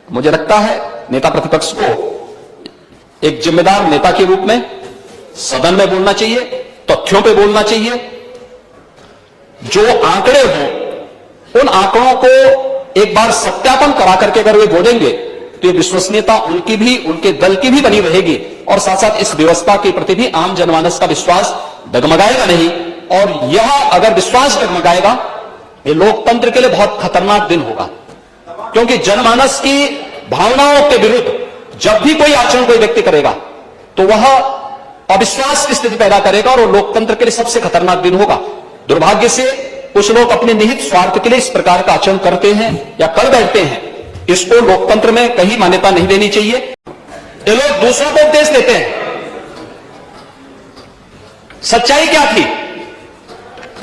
मुझे लगता है नेता प्रतिपक्ष को एक जिम्मेदार नेता के रूप में सदन में बोलना चाहिए, तथ्यों पे बोलना चाहिए। जो आंकड़े हों उन आंकड़ों को एक बार सत्यापन करा करके अगर वे बोलेंगे तो ये विश्वसनीयता उनकी भी, उनके दल की भी बनी रहेगी और साथ साथ इस व्यवस्था के प्रति भी आम जनमानस का विश्वास डगमगाएगा नहीं। और यह अगर विश्वास डगमगाएगा, ये लोकतंत्र के लिए बहुत खतरनाक दिन होगा, क्योंकि जनमानस की भावनाओं के विरुद्ध जब भी कोई आचरण कोई व्यक्ति करेगा तो वह अविश्वास की स्थिति पैदा करेगा और वो लोकतंत्र के लिए सबसे खतरनाक दिन होगा। दुर्भाग्य से कुछ लोग अपने निहित स्वार्थ के लिए इस प्रकार का आचरण करते हैं या कर बैठते हैं। इसको लोकतंत्र में कहीं मान्यता नहीं देनी चाहिए। ये लोग दूसरों को उपदेश देते हैं। सच्चाई क्या थी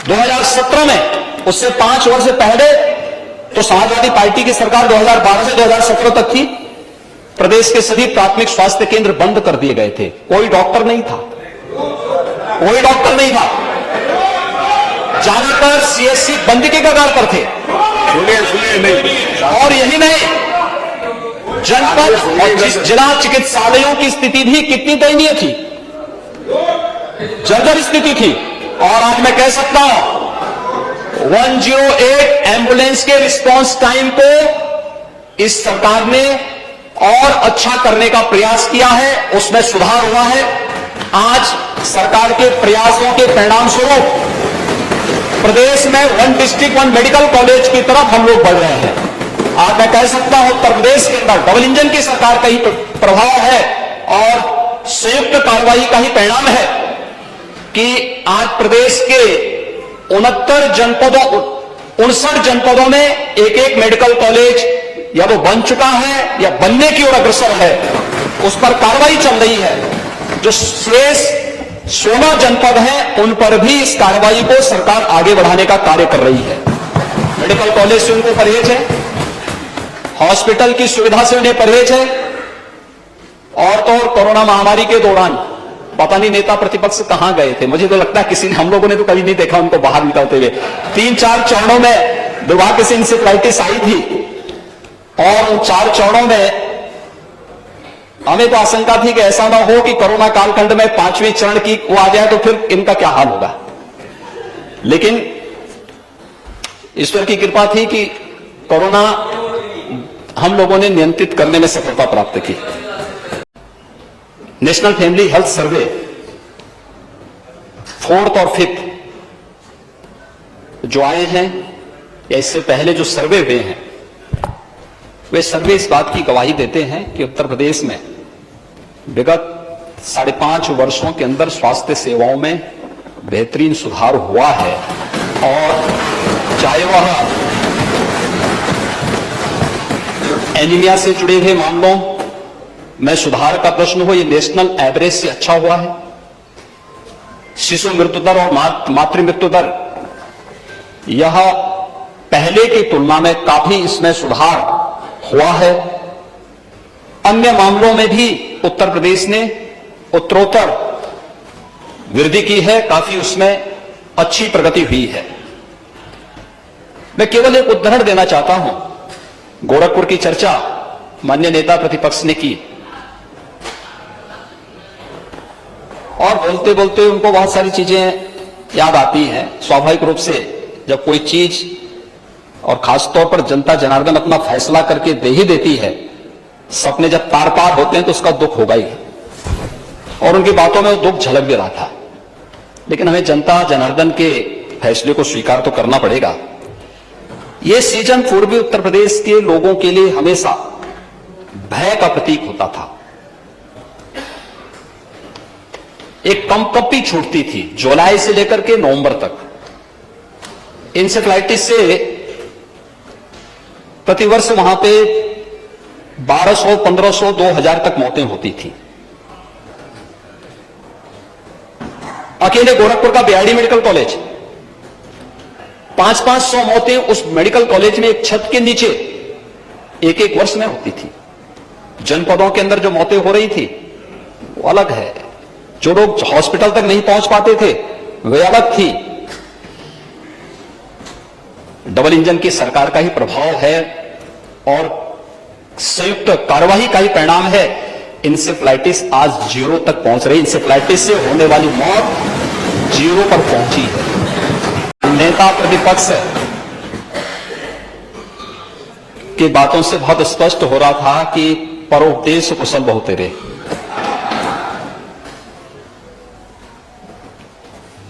2017 में? उससे 5 वर्ष पहले तो समाजवादी पार्टी की सरकार 2012 से 2017 तक थी। प्रदेश के सभी प्राथमिक स्वास्थ्य केंद्र बंद कर दिए गए थे। कोई डॉक्टर नहीं था, कोई डॉक्टर नहीं था। ज्यादातर सीएससी बंद के कगार पर थे। और यही नहीं, जनपद और जिला चिकित्सालयों की स्थिति भी कितनी दयनीय थी, जर्जर स्थिति थी। और आज मैं कह सकता हूं 108 एम्बुलेंस के रिस्पांस टाइम को इस सरकार ने और अच्छा करने का प्रयास किया है, उसमें सुधार हुआ है। आज सरकार के प्रयासों के परिणाम स्वरूप प्रदेश में 1 डिस्ट्रिक्ट 1 मेडिकल कॉलेज की तरफ हम लोग बढ़ रहे हैं। आज मैं कह सकता हूं उत्तर प्रदेश के अंदर डबल इंजन की सरकार का ही प्रभाव है और संयुक्त कार्रवाई का ही परिणाम है कि आज प्रदेश के 69 जनपदों में एक मेडिकल कॉलेज या वो बन चुका है या बनने की ओर अग्रसर है, उस पर कार्रवाई चल रही है। जो शेष 16 जनपद हैं उन पर भी इस कार्रवाई को सरकार आगे बढ़ाने का कार्य कर रही है। मेडिकल कॉलेज से उनको परहेज है, हॉस्पिटल की सुविधा से उन्हें परहेज है। और तो और कोरोना महामारी के दौरान पता नहीं नेता प्रतिपक्ष कहां गए थे। मुझे तो लगता है किसी ने, हम लोगों ने तो कभी नहीं देखा उनको बाहर निकलते हुए। 3-4 चरणों में दुर्भाग्य से इंसेफ्लाइटिस आई थी और उन 4 चरणों में हमें तो आशंका थी कि ऐसा ना हो कि कोरोना कालखंड में 5वें चरण की वो आ जाए तो फिर इनका क्या हाल होगा। लेकिन ईश्वर की कृपा थी कि कोरोना हम लोगों ने नियंत्रित करने में सफलता प्राप्त की। National family health survey 4th और 5th जो आए हैं या इससे पहले जो सर्वे हुए हैं, वे सर्वे इस बात की गवाही देते हैं कि उत्तर प्रदेश में विगत 5.5 वर्षों के अंदर स्वास्थ्य सेवाओं में बेहतरीन सुधार हुआ है। और चाहे वह एनीमिया से जुड़े हुए मामलों में सुधार का प्रश्न हो, ये नेशनल एवरेज से अच्छा हुआ है। शिशु मृत्यु दर और मातृ मृत्यु दर, यह पहले की तुलना में काफी इसमें सुधार हुआ है। अन्य मामलों में भी उत्तर प्रदेश ने उत्तरोत्तर वृद्धि की है, काफी उसमें अच्छी प्रगति हुई है। मैं केवल एक उदाहरण देना चाहता हूं। गोरखपुर की चर्चा माननीय नेता प्रतिपक्ष ने की और बोलते बोलते उनको बहुत सारी चीजें याद आती हैं। स्वाभाविक रूप से जब कोई चीज और खासतौर पर जनता जनार्दन अपना फैसला करके दे ही देती है, सपने जब तार पार होते हैं तो उसका दुख होगा ही। और उनकी बातों में वो दुख झलक भी रहा था। लेकिन हमें जनता जनार्दन के फैसले को स्वीकार तो करना पड़ेगा। यह सीजन पूर्वी उत्तर प्रदेश के लोगों के लिए हमेशा भय का प्रतीक होता था। एक कंपकपी छूटती थी जुलाई से लेकर के नवंबर तक। इंसेफ्लाइटिस से प्रतिवर्ष वहां पे 1200, 1500, 2000 तक मौतें होती थी। अकेले गोरखपुर का बीआरडी मेडिकल कॉलेज 500-500 मौतें उस मेडिकल कॉलेज में एक छत के नीचे एक वर्ष में होती थी। जनपदों के अंदर जो मौतें हो रही थी वो अलग है। जो लोग हॉस्पिटल तक नहीं पहुंच पाते थे वे अलग थी। डबल इंजन की सरकार का ही प्रभाव है और संयुक्त कार्यवाही का ही परिणाम है। इंसेफ्लाइटिस आज 0 तक पहुंच रही। इंसेफ्लाइटिस से होने वाली मौत 0 पर पहुंची है। नेता प्रतिपक्ष की बातों से बहुत स्पष्ट हो रहा था कि परोपदेश कुशल बहु तेरे,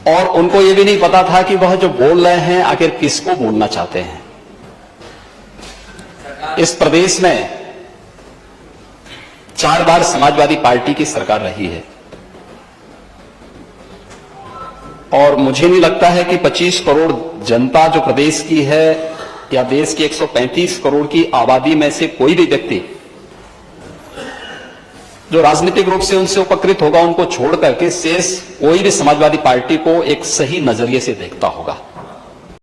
और उनको यह भी नहीं पता था कि वह जो बोल रहे हैं आखिर किसको बोलना चाहते हैं। इस प्रदेश में 4 बार समाजवादी पार्टी की सरकार रही है और मुझे नहीं लगता है कि 25 करोड़ जनता जो प्रदेश की है या देश की 135 करोड़ की आबादी में से कोई भी व्यक्ति जो राजनीतिक रूप से उनसे उपकृत होगा, उनको छोड़ करके शेष कोई भी समाजवादी पार्टी को एक सही नजरिए से देखता होगा।